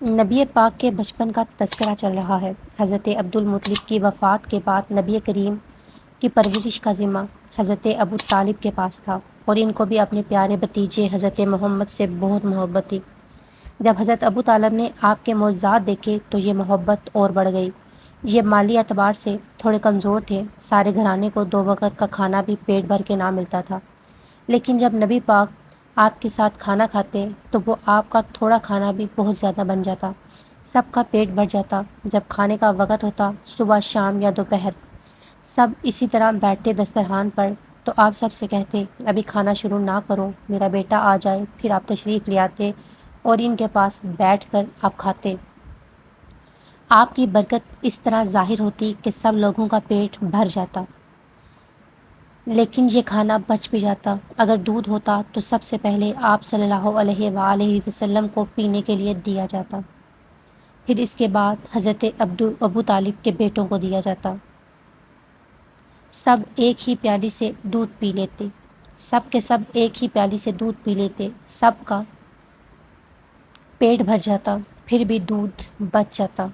نبی پاک کے بچپن کا تذکرہ چل رہا ہے۔ حضرت عبدالمطلب کی وفات کے بعد نبی کریم کی پرورش کا ذمہ حضرت ابو طالب کے پاس تھا اور ان کو بھی اپنے پیارے بھتیجے حضرت محمد سے بہت محبت تھی۔ جب حضرت ابو طالب نے آپ کے معجزات دیکھے تو یہ محبت اور بڑھ گئی۔ یہ مالی اعتبار سے تھوڑے کمزور تھے، سارے گھرانے کو 2 وقت کا کھانا بھی پیٹ بھر کے نہ ملتا تھا، لیکن جب نبی پاک آپ کے ساتھ کھانا کھاتے تو وہ آپ کا تھوڑا کھانا بھی بہت زیادہ بن جاتا، سب کا پیٹ بھر جاتا۔ جب کھانے کا وقت ہوتا، صبح شام یا دوپہر، سب اسی طرح بیٹھتے دسترخوان پر تو آپ سب سے کہتے ابھی کھانا شروع نہ کرو، میرا بیٹا آ جائے، پھر آپ تشریف لے آتے اور ان کے پاس بیٹھ کر آپ کھاتے۔ آپ کی برکت اس طرح ظاہر ہوتی کہ سب لوگوں کا پیٹ بھر جاتا، لیکن یہ کھانا بچ بھی جاتا۔ اگر دودھ ہوتا تو سب سے پہلے آپ صلی اللہ علیہ وآلہ وسلم کو پینے کے لیے دیا جاتا، پھر اس کے بعد حضرت ابو طالب کے بیٹوں کو دیا جاتا۔ سب ایک ہی پیالی سے دودھ پی لیتے، سب کے سب ایک ہی پیالی سے دودھ پی لیتے، سب کا پیٹ بھر جاتا، پھر بھی دودھ بچ جاتا۔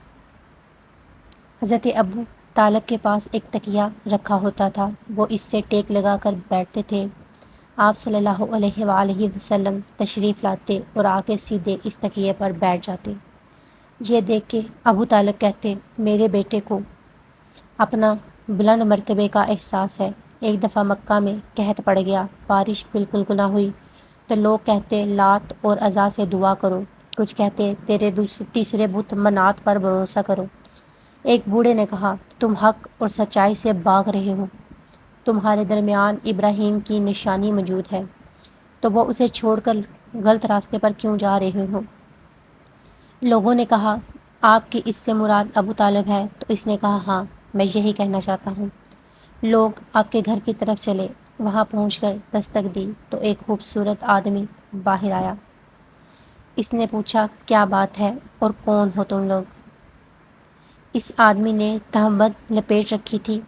حضرت ابو طالب کے پاس ایک تکیہ رکھا ہوتا تھا، وہ اس سے ٹیک لگا کر بیٹھتے تھے۔ آپ صلی اللہ علیہ وآلہ وسلم تشریف لاتے اور آ کے سیدھے اس تکیے پر بیٹھ جاتے۔ یہ دیکھ کے ابو طالب کہتے میرے بیٹے کو اپنا بلند مرتبے کا احساس ہے۔ ایک دفعہ مکہ میں قحط پڑ گیا، بارش بالکل نہ ہوئی تو لوگ کہتے لات اور عزا سے دعا کرو، کچھ کہتے تیرے تیسرے بت منات پر بھروسہ کرو۔ ایک بوڑھے نے کہا تم حق اور سچائی سے بھاگ رہے ہو، تمہارے درمیان ابراہیم کی نشانی موجود ہے، تو وہ اسے چھوڑ کر غلط راستے پر کیوں جا رہے ہو؟ لوگوں نے کہا آپ کی اس سے مراد ابو طالب ہے، تو اس نے کہا ہاں، میں یہی کہنا چاہتا ہوں۔ لوگ آپ کے گھر کی طرف چلے، وہاں پہنچ کر دستک دی تو ایک خوبصورت آدمی باہر آیا۔ اس نے پوچھا کیا بات ہے اور کون ہو تم لوگ؟ اس آدمی نے تہمت لپیٹ رکھی تھی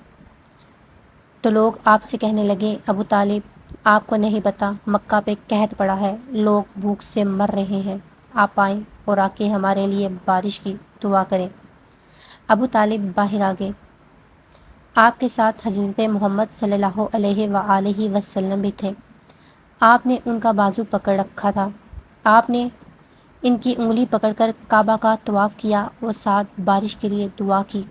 تو لوگ آپ سے کہنے لگے ابو طالب آپ کو نہیں پتا مکہ پہ قحط پڑا ہے، لوگ بھوک سے مر رہے ہیں، آپ آئیں اور آ کے ہمارے لیے بارش کی دعا کریں۔ ابو طالب باہر آ گئے، آپ کے ساتھ حضرت محمد صلی اللہ علیہ وآلہ وسلم بھی تھے۔ آپ نے ان کا بازو پکڑ رکھا تھا، آپ نے ان کی انگلی پکڑ کر کعبہ کا طواف کیا اور ساتھ بارش کے لیے دعا کی۔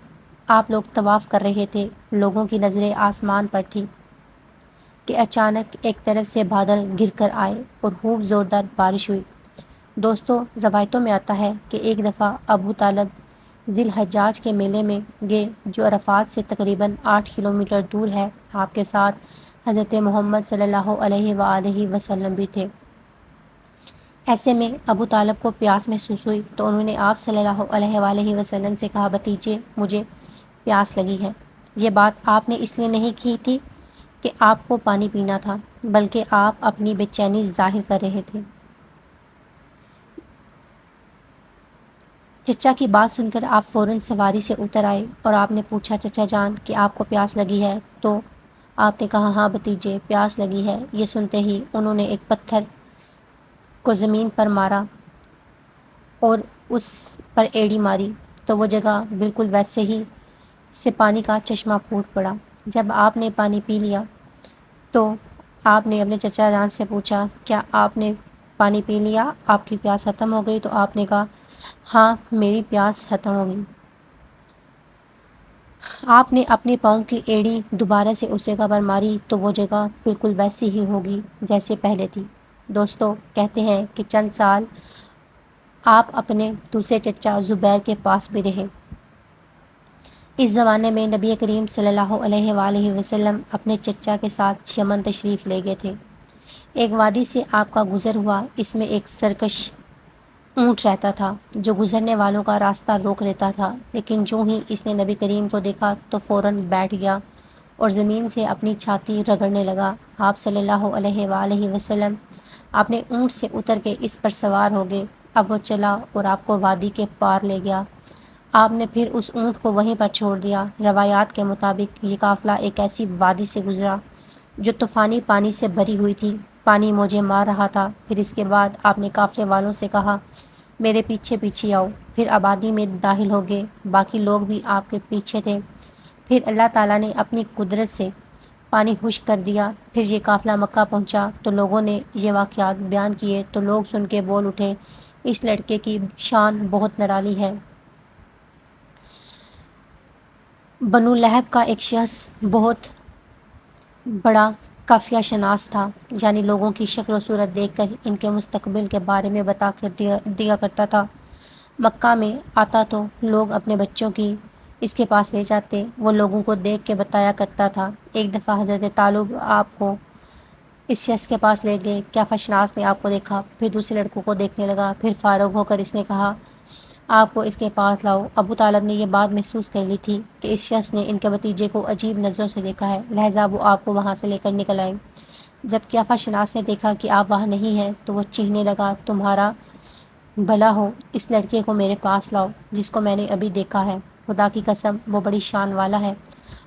آپ لوگ طواف کر رہے تھے، لوگوں کی نظریں آسمان پر تھی کہ اچانک ایک طرف سے بادل گر کر آئے اور خوب زوردار بارش ہوئی۔ دوستو، روایتوں میں آتا ہے کہ ایک دفعہ ابو طالب ذی الحجاج کے میلے میں گئے جو عرفات سے تقریباً 8 کلومیٹر دور ہے۔ آپ کے ساتھ حضرت محمد صلی اللہ علیہ وآلہ وسلم بھی تھے۔ ایسے میں ابو طالب کو پیاس محسوس ہوئی تو انہوں نے آپ صلی اللہ علیہ وآلہ وسلم سے کہا بھتیجے مجھے پیاس لگی ہے۔ یہ بات آپ نے اس لیے نہیں کی تھی کہ آپ کو پانی پینا تھا، بلکہ آپ اپنی بے چینی ظاہر کر رہے تھے۔ چچا کی بات سن کر آپ فوراً سواری سے اتر آئے اور آپ نے پوچھا چچا جان کہ آپ کو پیاس لگی ہے؟ تو آپ نے کہا ہاں بھتیجے پیاس لگی ہے۔ یہ سنتے ہی انہوں نے ایک پتھر کو زمین پر مارا اور اس پر ایڑی ماری تو وہ جگہ بالکل ویسے ہی سے پانی کا چشمہ پھوٹ پڑا۔ جب آپ نے پانی پی لیا تو آپ نے اپنے چچا جان سے پوچھا کیا آپ نے پانی پی لیا، آپ کی پیاس ختم ہو گئی؟ تو آپ نے کہا ہاں میری پیاس ختم ہو گئی۔ آپ نے اپنے پاؤں کی ایڑی دوبارہ سے اس جگہ پر ماری تو وہ جگہ بالکل ویسی ہی ہوگی جیسے پہلے تھی۔ دوستو، کہتے ہیں کہ چند سال آپ اپنے دوسرے چچا زبیر کے پاس بھی رہے۔ اس زمانے میں نبی کریم صلی اللہ علیہ وآلہ وسلم اپنے چچا کے ساتھ یمن تشریف لے گئے تھے۔ ایک وادی سے آپ کا گزر ہوا، اس میں ایک سرکش اونٹ رہتا تھا جو گزرنے والوں کا راستہ روک لیتا تھا، لیکن جو ہی اس نے نبی کریم کو دیکھا تو فوراً بیٹھ گیا اور زمین سے اپنی چھاتی رگڑنے لگا۔ آپ صلی اللہ علیہ وآلہ وسلم اپنے اونٹ سے اتر کے اس پر سوار ہو گئے۔ اب وہ چلا اور آپ کو وادی کے پار لے گیا۔ آپ نے پھر اس اونٹ کو وہیں پر چھوڑ دیا۔ روایات کے مطابق یہ قافلہ ایک ایسی وادی سے گزرا جو طوفانی پانی سے بھری ہوئی تھی، پانی موجیں مار رہا تھا۔ پھر اس کے بعد آپ نے قافلے والوں سے کہا میرے پیچھے پیچھے آؤ۔ پھر آبادی میں داخل ہو گئے، باقی لوگ بھی آپ کے پیچھے تھے۔ پھر اللہ تعالیٰ نے اپنی قدرت سے پانی خشک کر دیا۔ پھر یہ قافلہ مکہ پہنچا تو لوگوں نے یہ واقعات بیان کیے تو لوگ سن کے بول اٹھے، اس لڑکے کی شان بہت نرالی ہے۔ بنو لہب کا ایک شخص بہت بڑا قافیہ شناس تھا، یعنی لوگوں کی شکل و صورت دیکھ کر ان کے مستقبل کے بارے میں بتا کر دیا کرتا تھا۔ مکہ میں آتا تو لوگ اپنے بچوں کی اس کے پاس لے جاتے، وہ لوگوں کو دیکھ کے بتایا کرتا تھا۔ ایک دفعہ حضرت طالب آپ کو اس شخص کے پاس لے گئے، کیافہ شناس نے آپ کو دیکھا، پھر دوسرے لڑکوں کو دیکھنے لگا، پھر فارغ ہو کر اس نے کہا آپ کو اس کے پاس لاؤ۔ ابو طالب نے یہ بات محسوس کر لی تھی کہ اس شخص نے ان کے بھتیجے کو عجیب نظروں سے دیکھا ہے، لہٰذا وہ آپ کو وہاں سے لے کر نکل آئے۔ جب کیافہ شناس نے دیکھا کہ آپ وہاں نہیں ہیں تو وہ چیخنے لگا، تمہارا بھلا ہو، اس لڑکے کو میرے پاس لاؤ جس کو میں نے ابھی دیکھا ہے، خدا کی قسم وہ بڑی شان والا ہے۔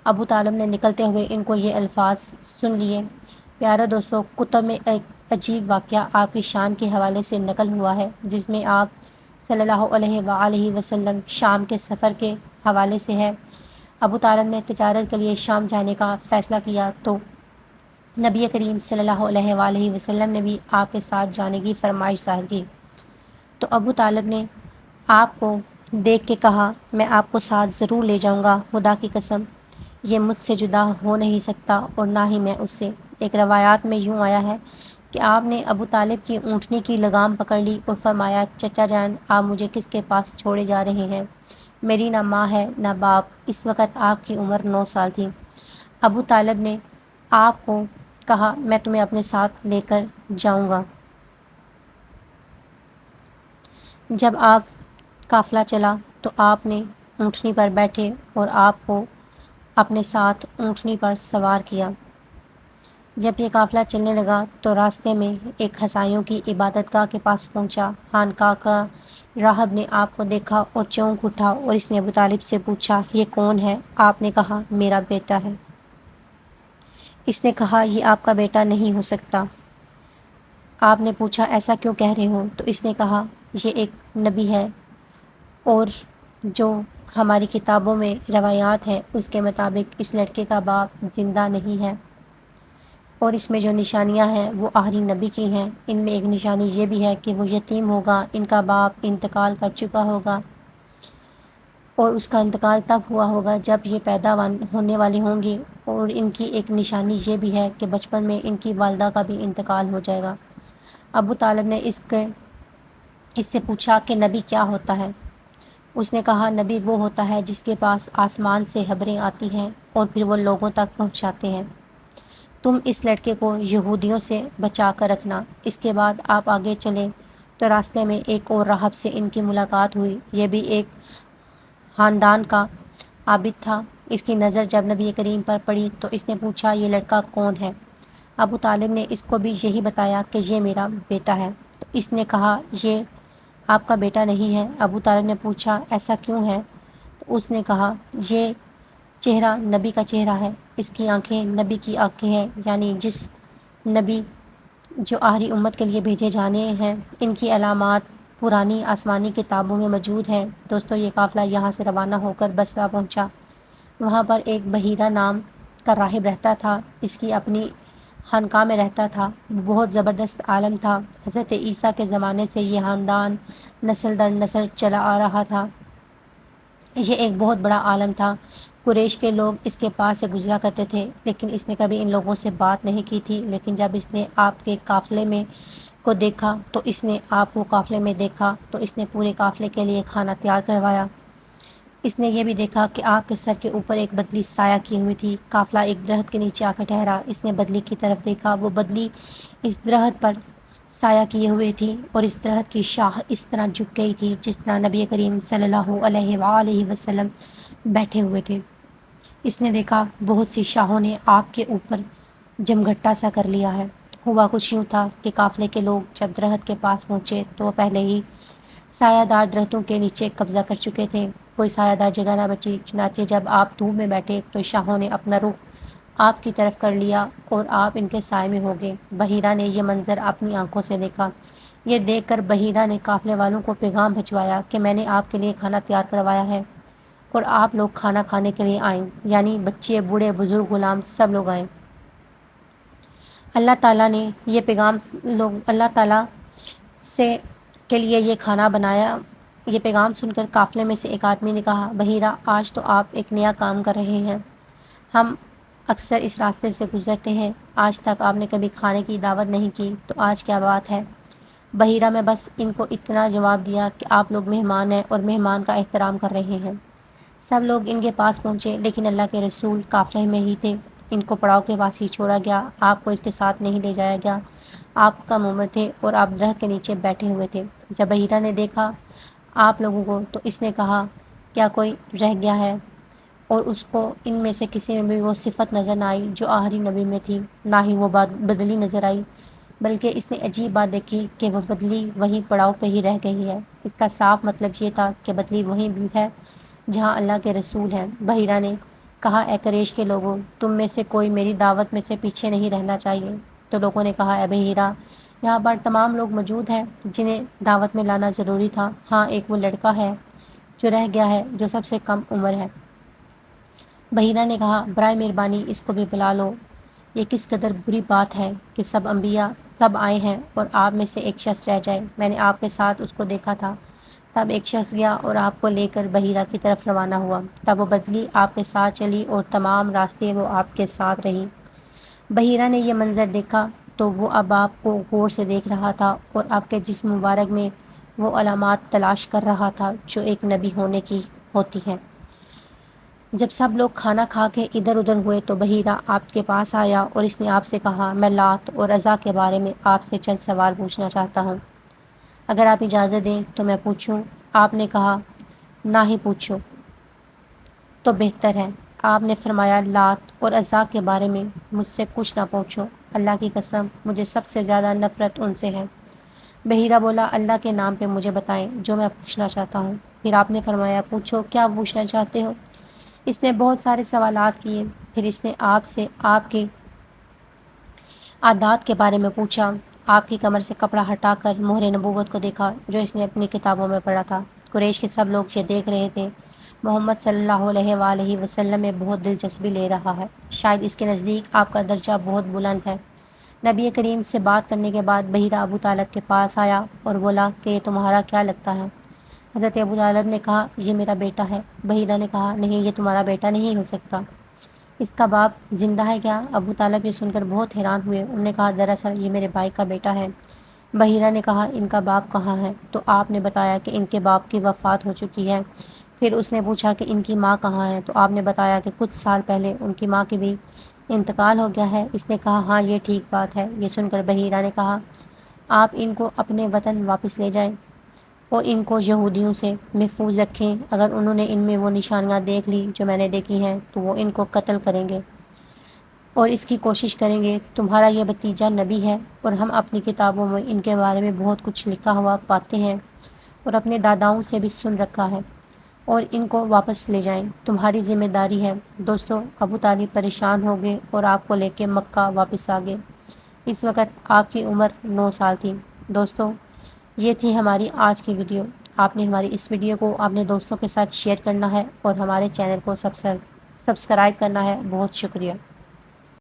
ابو طالب نے نکلتے ہوئے ان کو یہ الفاظ سن لیے۔ پیارے دوستو، کتب میں ایک عجیب واقعہ آپ کی شان کے حوالے سے نقل ہوا ہے، جس میں آپ صلی اللہ علیہ وآلہ وسلم شام کے سفر کے حوالے سے ہے۔ ابو طالب نے تجارت کے لیے شام جانے کا فیصلہ کیا تو نبی کریم صلی اللہ علیہ وآلہ وسلم نے بھی آپ کے ساتھ جانے کی فرمائش ظاہر کی، تو ابو طالب نے آپ کو دیکھ کے کہا میں آپ کو ساتھ ضرور لے جاؤں گا، خدا کی قسم یہ مجھ سے جدا ہو نہیں سکتا اور نہ ہی میں اس سے۔ ایک روایات میں یوں آیا ہے کہ آپ نے ابو طالب کی اونٹنی کی لگام پکڑ لی اور فرمایا، چچا جان آپ مجھے کس کے پاس چھوڑے جا رہے ہیں؟ میری نہ ماں ہے نہ باپ۔ اس وقت آپ کی عمر 9 سال تھی۔ ابو طالب نے آپ کو کہا میں تمہیں اپنے ساتھ لے کر جاؤں گا۔ جب آپ قافلہ چلا تو آپ نے اونٹنی پر بیٹھے اور آپ کو اپنے ساتھ اونٹنی پر سوار کیا۔ جب یہ قافلہ چلنے لگا تو راستے میں ایک ہسائیوں کی عبادت گاہ کے پاس پہنچا۔ خانقاہ کا راہب نے آپ کو دیکھا اور چونک اٹھا اور اس نے ابو طالب سے پوچھا یہ کون ہے؟ آپ نے کہا میرا بیٹا ہے۔ اس نے کہا یہ آپ کا بیٹا نہیں ہو سکتا۔ آپ نے پوچھا ایسا کیوں کہہ رہے ہو؟ تو اس نے کہا یہ ایک نبی ہے اور جو ہماری کتابوں میں روایات ہے اس کے مطابق اس لڑکے کا باپ زندہ نہیں ہے، اور اس میں جو نشانیاں ہیں وہ آخری نبی کی ہیں۔ ان میں ایک نشانی یہ بھی ہے کہ وہ یتیم ہوگا، ان کا باپ انتقال کر چکا ہوگا اور اس کا انتقال تب ہوا ہوگا جب یہ پیدا ہونے والے ہوں گے، اور ان کی ایک نشانی یہ بھی ہے کہ بچپن میں ان کی والدہ کا بھی انتقال ہو جائے گا۔ ابو طالب نے اس سے پوچھا کہ نبی کیا ہوتا ہے؟ اس نے کہا نبی وہ ہوتا ہے جس کے پاس آسمان سے خبریں آتی ہیں اور پھر وہ لوگوں تک پہنچاتے ہیں۔ تم اس لڑکے کو یہودیوں سے بچا کر رکھنا۔ اس کے بعد آپ آگے چلے تو راستے میں ایک اور راہب سے ان کی ملاقات ہوئی، یہ بھی ایک خاندان کا عابد تھا۔ اس کی نظر جب نبی کریم پر پڑی تو اس نے پوچھا یہ لڑکا کون ہے؟ ابو طالب نے اس کو بھی یہی بتایا کہ یہ میرا بیٹا ہے، تو اس نے کہا یہ آپ کا بیٹا نہیں ہے۔ ابو طالب نے پوچھا ایسا کیوں ہے؟ تو اس نے کہا یہ چہرہ نبی کا چہرہ ہے، اس کی آنکھیں نبی کی آنکھیں ہیں، یعنی جس نبی جو آخری امت کے لیے بھیجے جانے ہیں ان کی علامات پرانی آسمانی کتابوں میں موجود ہیں۔ دوستو یہ قافلہ یہاں سے روانہ ہو کر بصرہ پہنچا۔ وہاں پر ایک بحیرہ نام کا راہب رہتا تھا، اس کی اپنی خانقاہ میں رہتا تھا۔ وہ بہت زبردست عالم تھا۔ حضرت عیسیٰ کے زمانے سے یہ خاندان نسل در نسل چلا آ رہا تھا۔ یہ ایک بہت بڑا عالم تھا۔ قریش کے لوگ اس کے پاس سے گزرا کرتے تھے لیکن اس نے کبھی ان لوگوں سے بات نہیں کی تھی، لیکن جب اس نے آپ کے قافلے میں کو دیکھا تو اس نے آپ کو قافلے میں دیکھا تو اس نے پورے قافلے کے لیے کھانا تیار کروایا۔ اس نے یہ بھی دیکھا کہ آپ کے سر کے اوپر ایک بدلی سایہ کی ہوئی تھی۔ قافلہ ایک درخت کے نیچے آ کر ٹھہرا۔ اس نے بدلی کی طرف دیکھا، وہ بدلی اس درخت پر سایہ کیے ہوئے تھی اور اس درخت کی شاخ اس طرح جھک گئی تھی جس طرح نبی کریم صلی اللہ علیہ وآلہ وسلم بیٹھے ہوئے تھے۔ اس نے دیکھا بہت سی شاخوں نے آپ کے اوپر جمگھٹا سا کر لیا ہے۔ ہوا کچھ یوں تھا کہ قافلے کے لوگ جب درخت کے پاس پہنچے تو وہ پہلے ہی سایہ دار درختوں کے نیچے قبضہ کر چکے تھے، کوئی سایہ دار جگہ نہ بچی۔ چنانچہ جب آپ دھوپ میں بیٹھے تو شاخوں نے اپنا رخ آپ کی طرف کر لیا اور آپ ان کے سائے میں ہو گئے۔ بحیرہ نے یہ منظر اپنی آنکھوں سے دیکھا۔ یہ دیکھ کر بحیرہ نے قافلے والوں کو پیغام بھجوایا کہ میں نے آپ کے لیے کھانا تیار کروایا ہے اور آپ لوگ کھانا کھانے کے لیے آئیں، یعنی بچے، بوڑھے، بزرگ، غلام، سب لوگ آئیں۔ اللہ تعالیٰ نے یہ پیغام اللہ تعالیٰ سے کے لیے یہ کھانا بنایا۔ یہ پیغام سن کر قافلے میں سے ایک آدمی نے کہا، بحیرہ، آج تو آپ ایک نیا کام کر رہے ہیں۔ ہم اکثر اس راستے سے گزرتے ہیں، آج تک آپ نے کبھی کھانے کی دعوت نہیں کی، تو آج کیا بات ہے؟ بحیرہ میں بس ان کو اتنا جواب دیا کہ آپ لوگ مہمان ہیں اور مہمان کا احترام کر رہے ہیں۔ سب لوگ ان کے پاس پہنچے، لیکن اللہ کے رسول قافلے میں ہی تھے۔ ان کو پڑاؤ کے پاس ہی چھوڑا گیا، آپ کو اس کے ساتھ نہیں لے جایا گیا۔ آپ کم عمر تھے اور آپ درخت کے نیچے بیٹھے ہوئے تھے۔ جب بحیرہ نے دیکھا آپ لوگوں کو تو اس نے کہا، کیا کوئی رہ گیا ہے؟ اور اس کو ان میں سے کسی میں بھی وہ صفت نظر نہ آئی جو آخری نبی میں تھی، نہ ہی وہ بدلی نظر آئی، بلکہ اس نے عجیب بات دیکھی کہ وہ بدلی وہیں پڑاؤ پہ ہی رہ گئی ہے۔ اس کا صاف مطلب یہ تھا کہ بدلی وہیں بھی ہے جہاں اللہ کے رسول ہیں۔ بحیرہ نے کہا، اے قریش کے لوگوں، تم میں سے کوئی میری دعوت میں سے پیچھے نہیں رہنا چاہیے۔ تو لوگوں نے کہا، اے بحیرہ، یہاں پر تمام لوگ موجود ہیں جنہیں دعوت میں لانا ضروری تھا۔ ہاں، ایک وہ لڑکا ہے جو رہ گیا ہے، جو سب سے کم عمر ہے۔ بحیرہ نے کہا، برائے مہربانی اس کو بھی بلا لو۔ یہ کس قدر بری بات ہے کہ سب انبیاء تب آئے ہیں اور آپ میں سے ایک شخص رہ جائے۔ میں نے آپ کے ساتھ اس کو دیکھا تھا، تب ایک شخص گیا اور آپ کو لے کر بحیرہ کی طرف روانہ ہوا، تب وہ بدلی آپ کے ساتھ چلی اور تمام راستے وہ آپ کے ساتھ رہی۔ بحیرہ نے یہ منظر دیکھا تو وہ اب آپ کو غور سے دیکھ رہا تھا اور آپ کے جسم مبارک میں وہ علامات تلاش کر رہا تھا جو ایک نبی ہونے کی ہوتی ہے۔ جب سب لوگ کھانا کھا کے ادھر ادھر ہوئے تو بحیرہ آپ کے پاس آیا اور اس نے آپ سے کہا، میں لات اور عزا کے بارے میں آپ سے چند سوال پوچھنا چاہتا ہوں، اگر آپ اجازت دیں تو میں پوچھوں؟ آپ نے کہا، نہ ہی پوچھو تو بہتر ہے۔ آپ نے فرمایا، لات اور عزا کے بارے میں مجھ سے کچھ نہ پوچھو، اللہ کی قسم مجھے سب سے زیادہ نفرت ان سے ہے۔ بحیرہ بولا، اللہ کے نام پہ مجھے بتائیں جو میں پوچھنا چاہتا ہوں۔ پھر آپ نے فرمایا، پوچھو، کیا پوچھنا چاہتے ہو؟ اس نے بہت سارے سوالات کیے، پھر اس نے آپ سے آپ کی عادات کے بارے میں پوچھا۔ آپ کی کمر سے کپڑا ہٹا کر مہر نبوت کو دیکھا جو اس نے اپنی کتابوں میں پڑھا تھا۔ قریش کے سب لوگ یہ دیکھ رہے تھے، محمد صلی اللہ علیہ وآلہ وسلم میں بہت دلچسپی لے رہا ہے، شاید اس کے نزدیک آپ کا درجہ بہت بلند ہے۔ نبی کریم سے بات کرنے کے بعد بحیرہ ابو طالب کے پاس آیا اور بولا کہ یہ تمہارا کیا لگتا ہے؟ حضرت ابو طالب نے کہا، یہ میرا بیٹا ہے۔ بحیرہ نے کہا، نہیں، یہ تمہارا بیٹا نہیں ہو سکتا، اس کا باپ زندہ ہے کیا؟ ابو طالب یہ سن کر بہت حیران ہوئے، انہوں نے کہا، دراصل یہ میرے بھائی کا بیٹا ہے۔ بحیرہ نے کہا، ان کا باپ کہاں ہے؟ تو آپ نے بتایا کہ ان کے باپ کی وفات ہو چکی ہے۔ پھر اس نے پوچھا کہ ان کی ماں کہاں ہے؟ تو آپ نے بتایا کہ کچھ سال پہلے ان کی ماں کی بھی انتقال ہو گیا ہے۔ اس نے کہا، ہاں، یہ ٹھیک بات ہے۔ یہ سن کر بحیرہ نے کہا، آپ ان کو اپنے وطن واپس لے جائیں اور ان کو یہودیوں سے محفوظ رکھیں، اگر انہوں نے ان میں وہ نشانیاں دیکھ لی جو میں نے دیکھی ہیں تو وہ ان کو قتل کریں گے اور اس کی کوشش کریں گے۔ تمہارا یہ بھتیجا نبی ہے اور ہم اپنی کتابوں میں ان کے بارے میں بہت کچھ لکھا ہوا پاتے ہیں اور اپنے داداؤں سے بھی سن رکھا ہے، اور ان کو واپس لے جائیں، تمہاری ذمہ داری ہے۔ دوستو، ابو طالب پریشان ہو گئے اور آپ کو لے کے مکہ واپس آ گئے۔ اس وقت آپ کی عمر 9 سال تھی۔ دوستو، یہ تھی ہماری آج کی ویڈیو۔ آپ نے ہماری اس ویڈیو کو اپنے دوستوں کے ساتھ شیئر کرنا ہے اور ہمارے چینل کو سبسکرائب کرنا ہے۔ بہت شکریہ۔